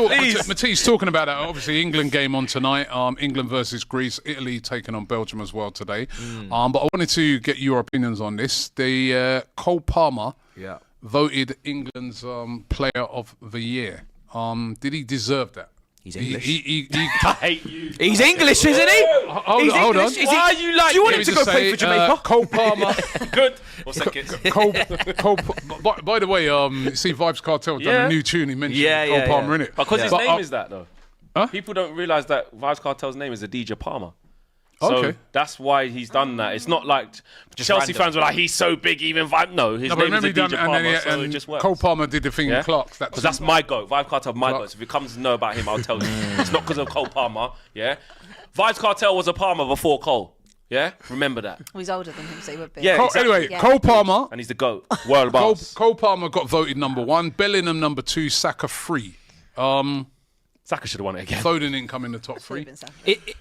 Matisse talking about that. Obviously, England game on tonight. England versus Greece. Italy taking on Belgium as well today. But I wanted to get your opinions on this. The Cole Palmer voted England's Player of the Year. Did he deserve that? He's English. I hate you. He's English, isn't he? Hold on. Why are you like? Do you want him to go play for Jamaica? Cole Palmer. Good. What's that, kids? By the way, see Vibes Cartel done a new tune. He mentioned Cole Palmer in it. Because his name is that though. Huh? People don't realise that Vibes Cartel's name is Adidja Palmer. So that's why he's done that. It's not like just Chelsea fans were like, he's so big, even Vibe. No, his name is Adidja Palmer, so it just works. Cole Palmer did the thing in Clark's. Because that's my goat. Vibe Cartel, my goat. So if it comes to know about him, I'll tell you. It's not because of Cole Palmer, yeah? Vibes Cartel was a Palmer before Cole, yeah? Remember that. Well, he's older than him, so he would be. Yeah, Anyway, Cole Palmer. And he's the GOAT. World boss. Cole Palmer got voted number 1. Bellingham number 2. Saka 3. Saka should have won it again. Foden didn't come in the top 3.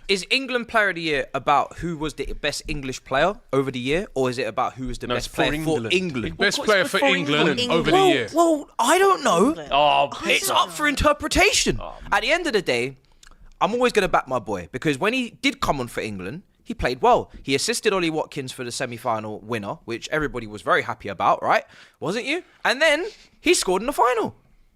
Is England Player of the Year about who was the best English player over the year, or is it about who was the best player for England? Best player for England over the year. Well, I don't know. It's know. up for interpretation. At the end of the day, I'm always going to back my boy, because when he did come on for England, he played well. He assisted Ollie Watkins for the semi-final winner, which everybody was very happy about, right? Wasn't you? And then he scored in the final.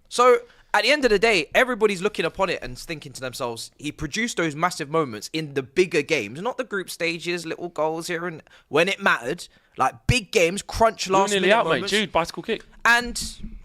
So at the end of the day, everybody's looking upon it and thinking to themselves, he produced those massive moments in the bigger games, not the group stages, little goals here and when it mattered, like big games, crunch last minute out, moments. mate. Jude, bicycle kick. And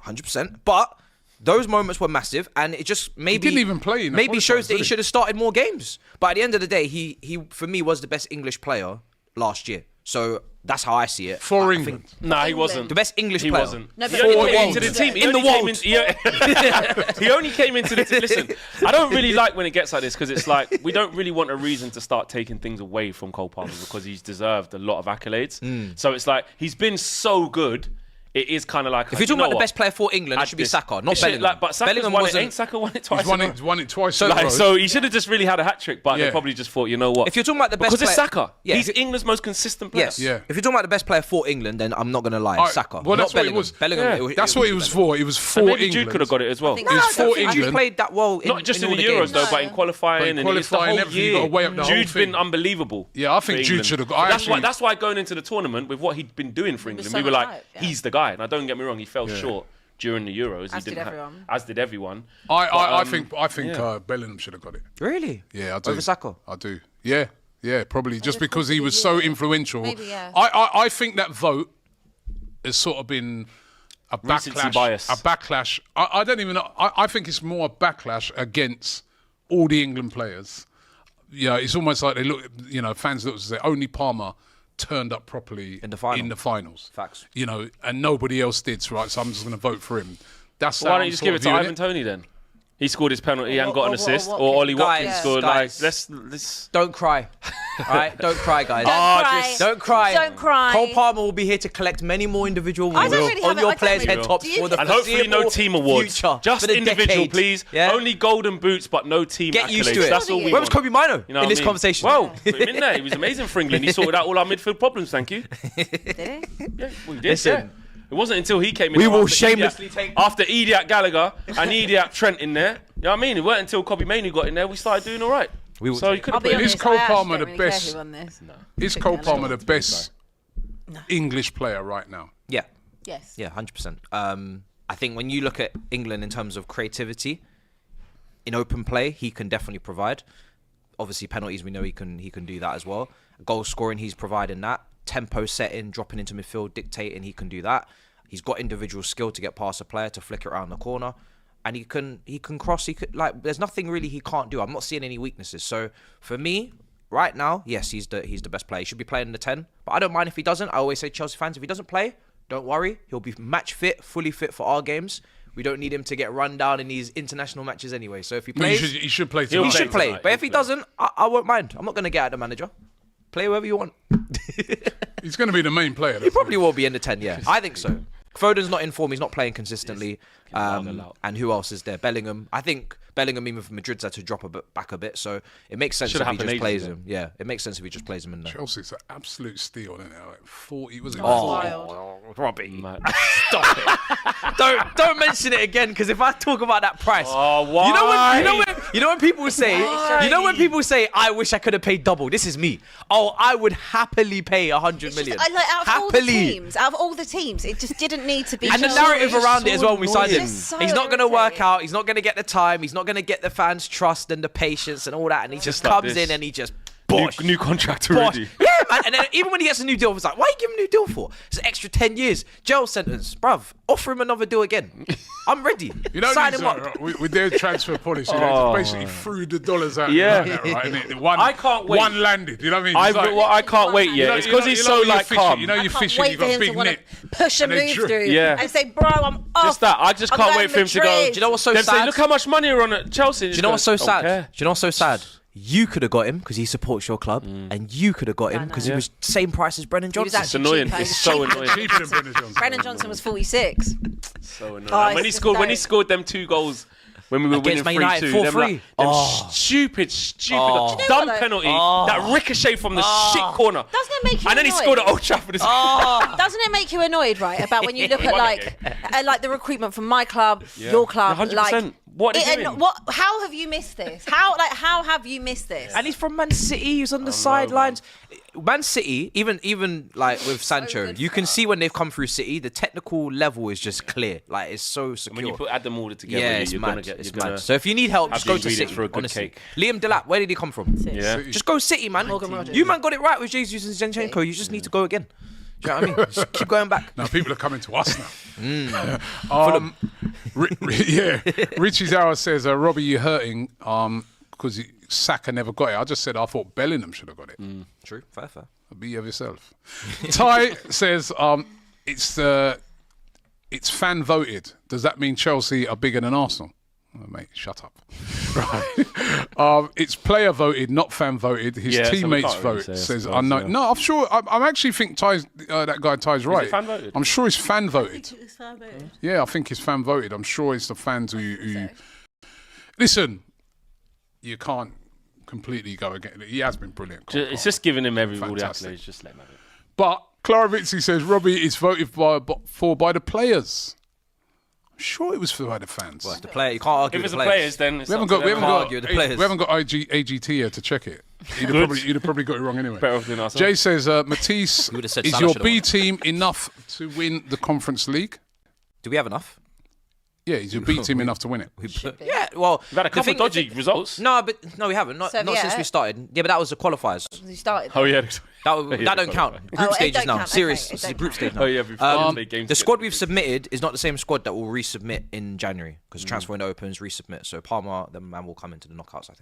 100%. But those moments were massive, and it just maybe he didn't even play in the maybe shows qualifiers, that he did he? should have started more games. But at the end of the day, he for me was the best English player last year. So that's how I see it. For England. Nah, he wasn't. The best English He player. wasn't. No, but he only for came into the England. team. He In the only came world. he only came into the team. Listen, I don't really like when it gets like this, because it's like we don't really want a reason to start taking things away from Cole Palmer, because he's deserved a lot of accolades. So it's like he's been so good. It is kind of like, If you're talking about the best player for England, it should be Saka, not Bellingham. But Saka's Bellingham won it. wasn't. Ain't Saka won it twice? He's won it twice. So he should have just really had a hat trick, but they probably just thought, you know what? If you're talking about the best because player, it's Saka. He's England's most consistent player. Yes. Yeah. If you're talking about the best player for England, then I'm not going to lie, Saka. Well, that's not what it was. Bellingham. That's what it was for. It was for And maybe England. Jude could have got it as well. I It think was so. for He England. played that well Not just in all the the Euros games. though, but in qualifying and it's the qualifying, whole everything, you year. gotta weigh up the whole Jude's thing. been unbelievable. Yeah, I think for Jude England. should have got. That's why going into the tournament with what he'd been doing for There was England, so we were much like, hype, yeah. he's the guy. Now don't get me wrong, he fell short during the Euros. As did everyone. As did everyone. I think Bellingham should have got it. Really? Yeah, I do. Over Saka? I do. Yeah, probably just because he was so influential. Maybe, yeah. I think that vote has sort of been a Recency backlash. bias. A backlash. I don't even know. I think it's more a backlash against all the England players. Yeah, it's almost like they look. Fans look and say only Palmer turned up properly In the final. in the finals. Facts. And nobody else did. Right, so I'm just going to vote for him. That's Why how don't I'm you just sort give of it to viewing Ivan Toney then? He scored his penalty and got an assist. Watkins. Or Ollie Watkins Guys, scored. guys. Like, let's. Don't cry. All right? Don't cry, guys. Don't cry. Don't cry. Cole Palmer will be here to collect many more individual I awards don't really on have it. your I don't players' really- head tops Do you for the think- And hopefully no foreseeable team awards. future, Just for the individual, decade. please. Yeah? Only golden boots, but no team Get accolades. used to it. That's all we Where want. was Kobe Mino You know in what this I mean? conversation? Well, put him in there. He was amazing for England. He sorted out all our midfield problems, thank you. Did he? Yeah, we did. Listen. Yeah. It wasn't until he came in. We will after shamelessly after Idiot Gallagher and Idiot Trent in there. You know what I mean? It weren't until Kobe Mainoo got in there we started doing all right. So you could I'll have be put him. honest, Is Cole I actually Palmer don't the really care best? who won this. Is Cole Palmer the best English player right now? Yeah. Yes. Yeah, 100%. I think when you look at England in terms of creativity, in open play, he can definitely provide. Obviously, penalties, we know he can do that as well. Goal scoring, he's providing that. Tempo setting, dropping into midfield, dictating, he can do that. He's got individual skill to get past a player, to flick it around the corner. And he can cross, there's nothing really he can't do. I'm not seeing any weaknesses. So for me, right now, yes, he's the best player. He should be playing in the 10. But I don't mind if he doesn't. I always say, Chelsea fans, if he doesn't play, don't worry. He'll be match fit, fully fit for our games. We don't need him to get run down in these international matches anyway. So if he plays, He should play. He'll he tonight. should play. tonight. But if he doesn't, I won't mind. I'm not going to get at the manager. Play whoever you want. He's going to be the main player. He probably will be in the 10, yeah. I think so. Foden's not in form. He's not playing consistently. And who else is there? Bellingham. I think Bellingham, even for Madrid's had to drop back a bit, so it makes sense if he just plays him. Yeah, it makes sense if he just plays him in there. Chelsea's an absolute steal, isn't it? Like 40, was it? Robbie, stop it! don't mention it again, because if I talk about that price, why? You know when people say, I wish I could have paid double. This is me. Oh, I would happily pay 100 million. Out of all the teams, it just didn't need to be. And the narrative around it as well when we signed him. So He's not going to work irritating. out. He's not going to get the time. He's not going to get the fans' trust and the patience and all that. And he just like comes this. in and he just New contract bosh. already. Yeah, man. And then even when he gets a new deal, it's like, why are you giving him a new deal for? It's an extra 10 years. Jail sentence. Bruv, offer him another deal again. I'm ready. You know, sign him up. With their transfer policy, they just basically threw the dollars out. Yeah. Like that, right? And one, I can't wait. One landed. You know what I mean? It's like- I can't wait yet. It's because he's so like calm. You know, you're I can't fishing. wait You've for got a him to big want net. to push a And they move drew- through Yeah. and say, bro, I'm off. Just that. I just I'm can't going wait for him to go. Madrid. Do you know what's so Then say, sad? look how much money are on at Chelsea. Do you know what's so sad? Do you know what's so sad? You could have got him because he supports your club, and you could have got him because he was the same price as Brennan He was Johnson. It's actually annoying. cheaper. It's so annoying. Cheaper than Brendan Johnson. Brennan Johnson was 46. So annoying. Oh, And when it's he scored, just when he like- scored them 2 goals. When we were Against winning Man United 3-2, them, 4-3. them Oh. stupid Oh. goals. Do you know Dumb what, though? penalty, that ricochet from the shit corner. Doesn't it make you And then he annoyed? scored at Old Trafford. Doesn't it make you annoyed, right? About when you look at like the recruitment from my club, your club, 100%. like What are they doing? How have you missed this? How have you missed this? And he's from Man City. He's on the sidelines. Man City, even like with Sancho, good you for can us. see when they've come through City, the technical level is just clear. Like it's so secure. When you add them all together, yeah, it's you're mad. gonna get. It's You're gonna mad. So if you need help, have just the go to ingredients City. for a good honestly. cake. Liam Delap, where did he come from? Yeah. Just go City, man. Morgan Rogers. You man got it right with Jesus and Zinchenko. You just need to go again. Do you know what I mean? Just keep going back. Now people are coming to us now. Richie Zara says, Robbie, you hurting because Saka never got it. I just said I thought Bellingham should have got it. True, fair. Be of yourself. Ty says it's fan voted. Does that mean Chelsea are bigger than Arsenal? Oh, mate, shut up. Right. It's player voted, not fan voted. His Yeah, so we teammates can't really vote. say, I Says suppose, unknown. yeah. No, I'm sure. I actually think Ty's that guy Ty's right. fan voted? I'm sure it's fan voted. Yeah, I think it's fan voted. I'm sure it's the fans who listen. You can't completely go against it. He has been brilliant. It's just giving him all the Fantastic. accolades. Just let him have it. But Clara Vitzi says Robbie is voted for by the players. I'm sure it was for by the fans. Well, the player, you can't argue If with it's the the players, then it's We haven't up to got. We them. haven't got. argue with the players. We haven't got AGT here to check it. You'd have probably got it wrong anyway. Better off than us. Jay says, Matisse, would have said is Salah your should've B won. team enough to win the Conference League? Do we have enough? Yeah, is your B team enough to win it? Yeah, well, We've had a the couple thing- dodgy results. No, we haven't. Not So, since yeah. we started. Yeah, but that was the qualifiers. You started. Oh yeah. That don't count. qualified. Group Oh, it stages don't now. count. Serious. Okay, it This is don't group count. stage now. Oh yeah. We've played games The to squad get we've through. submitted is not the same squad that will resubmit in January because the transfer window opens, resubmit. So Palmer, the man will come into the knockouts, I think.